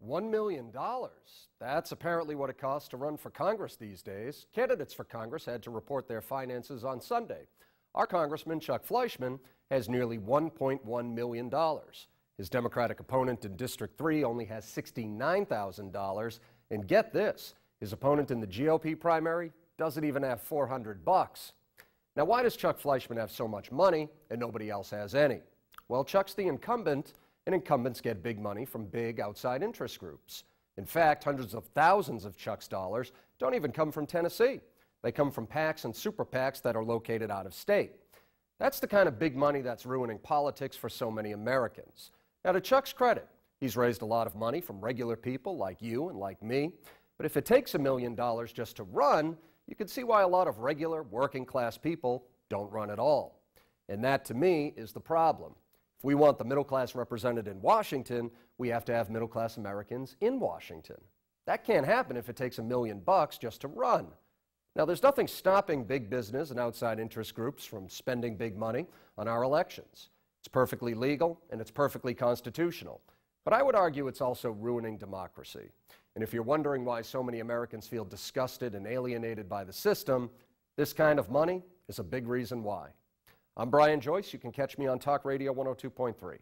$1 million. That's apparently what it costs to run for Congress these days. Candidates for Congress had to report their finances on Sunday. Our Congressman, Chuck Fleischmann, has nearly $1.1 million. His Democratic opponent in District 3 only has $69,000. And get this, his opponent in the GOP primary doesn't even have $400. Now, why does Chuck Fleischmann have so much money and nobody else has any? Well, Chuck's the incumbent, and incumbents get big money from big outside interest groups. In fact, hundreds of thousands of Chuck's dollars don't even come from Tennessee. They come from PACs and super PACs that are located out of state. That's the kind of big money that's ruining politics for so many Americans. Now, to Chuck's credit, he's raised a lot of money from regular people like you and like me. But if it takes $1 million just to run, you can see why a lot of regular working class people don't run at all. And that, to me, is the problem. If we want the middle class represented in Washington, we have to have middle class Americans in Washington. That can't happen if it takes $1 million just to run. Now, there's nothing stopping big business and outside interest groups from spending big money on our elections. It's perfectly legal and it's perfectly constitutional. But I would argue it's also ruining democracy. And if you're wondering why so many Americans feel disgusted and alienated by the system, this kind of money is a big reason why. I'm Joyce. You can catch me on Talk Radio 102.3.